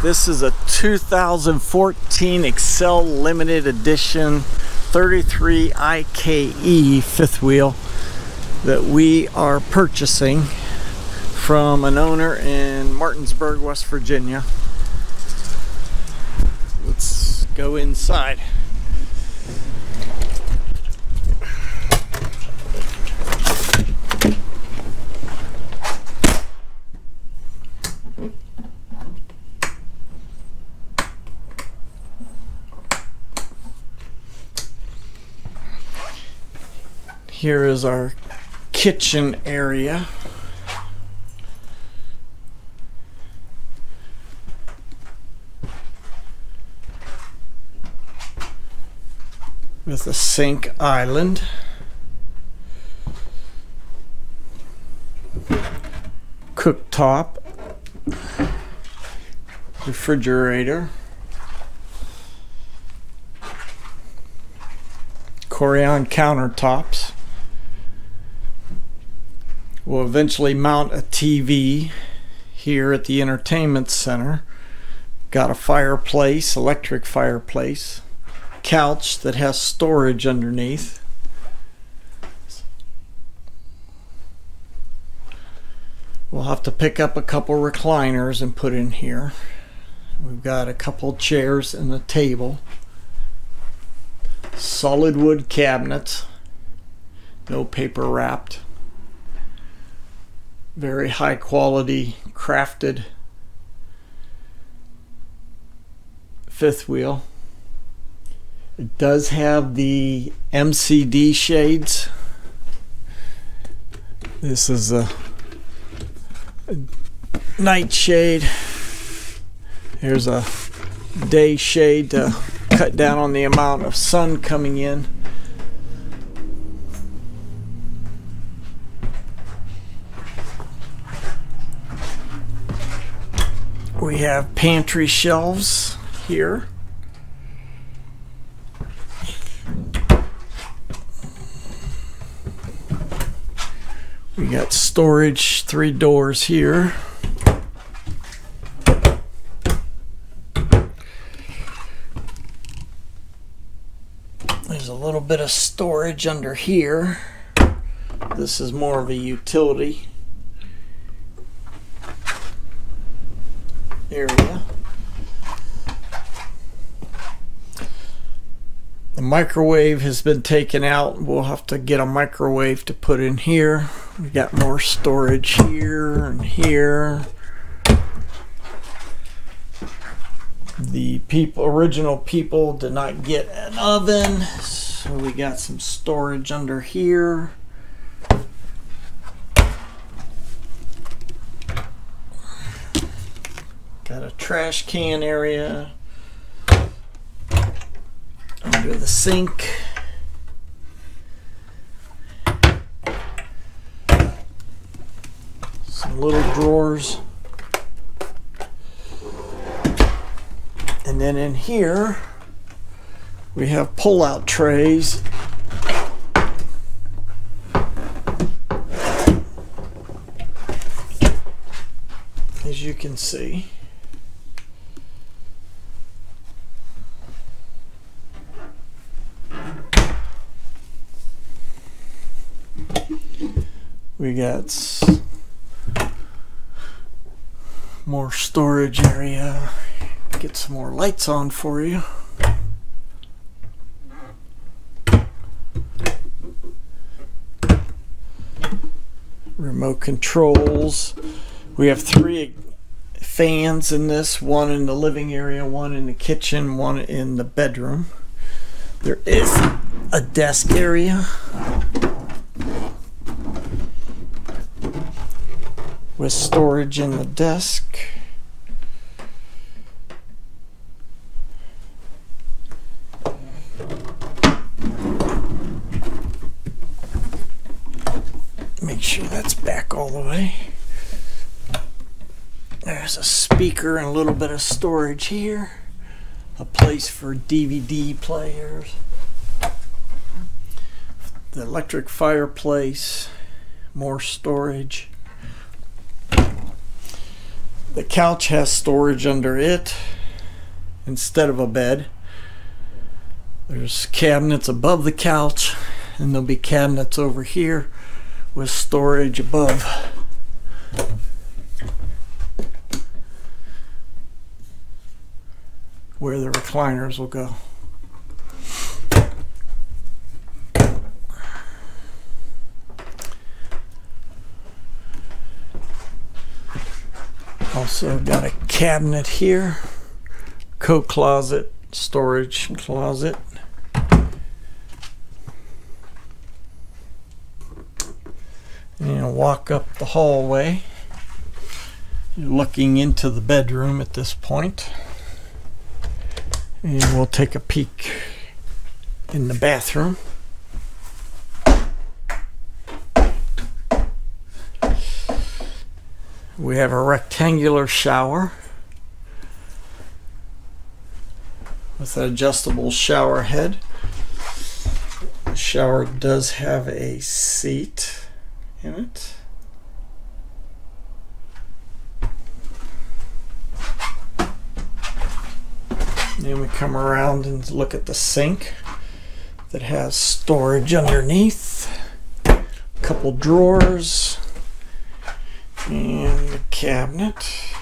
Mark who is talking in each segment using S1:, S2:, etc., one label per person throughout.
S1: This is a 2014 Excel Limited Edition 33 IKE fifth wheel that we are purchasing from an owner in Martinsburg, West Virginia. Let's go inside. Here is our kitchen area. With a sink island. Cooktop. Refrigerator. Corian countertops. We'll eventually mount a TV here at the entertainment center. Got a fireplace, electric fireplace, couch that has storage underneath. We'll have to pick up a couple recliners and put in here. We've got a couple chairs and a table. Solid wood cabinets, no paper wrapped. Very high quality crafted fifth wheel. It does have the MCD shades. This is a night shade. Here's a day shade to cut down on the amount of sun coming in. We have pantry shelves here. We got storage, 3 doors here. There's a little bit of storage under here. This is more of a utility area. The microwave has been taken out. We'll have to get a microwave to put in here. We got more storage here and here. The original people did not get an oven, so we got some storage under here. Got a trash can area under the sink. Some little drawers. And then in here we have pull-out trays. As you can see. We got more storage area. Get some more lights on for you. Remote controls. We have 3 fans in this, one in the living area, one in the kitchen, one in the bedroom. There is a desk area with storage in the desk. Make sure that's back all the way. There's a speaker and a little bit of storage here. A place for DVD players. The electric fireplace. More storage. The couch has storage under it instead of a bed. There's cabinets above the couch, and there'll be cabinets over here with storage above. Where the recliners will go. Also got a cabinet here, coat closet, storage closet. And walk up the hallway. You're looking into the bedroom at this point. And we'll take a peek in the bathroom. We have a rectangular shower with an adjustable shower head. The shower does have a seat in it. Then we come around and look at the sink that has storage underneath, a couple drawers, and a cabinet.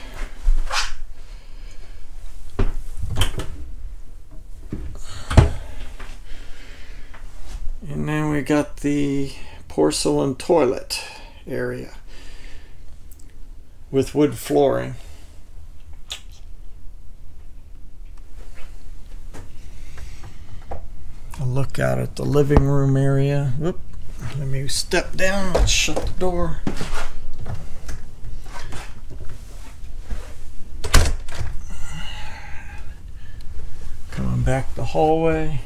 S1: And then we got the porcelain toilet area with wood flooring. A look out at the living room area. Whoop. Let me step down and shut the door. Coming back the hallway.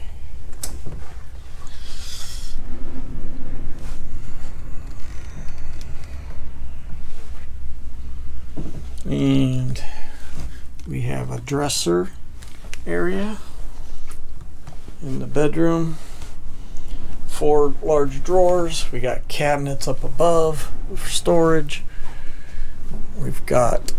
S1: And we have a dresser area in the bedroom. 4 large drawers. We got cabinets up above for storage. We've got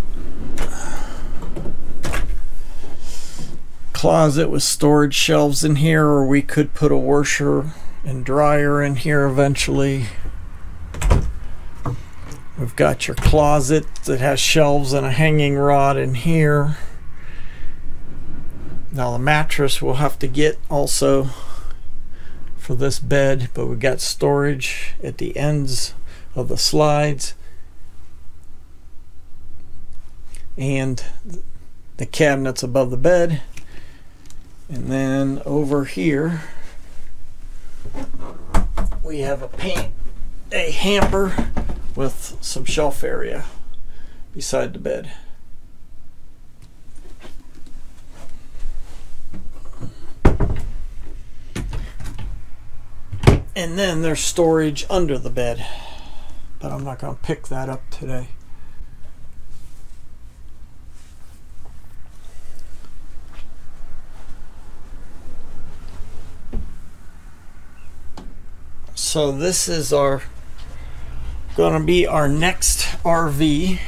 S1: closet with storage shelves in here, or we could put a washer and dryer in here eventually. We've got your closet that has shelves and a hanging rod in here. Now the mattress we'll have to get also for this bed, but we've got storage at the ends of the slides. And the cabinets above the bed. And then over here we have a hamper with some shelf area beside the bed. And then there's storage under the bed, but I'm not going to pick that up today. So this is going to be our next RV.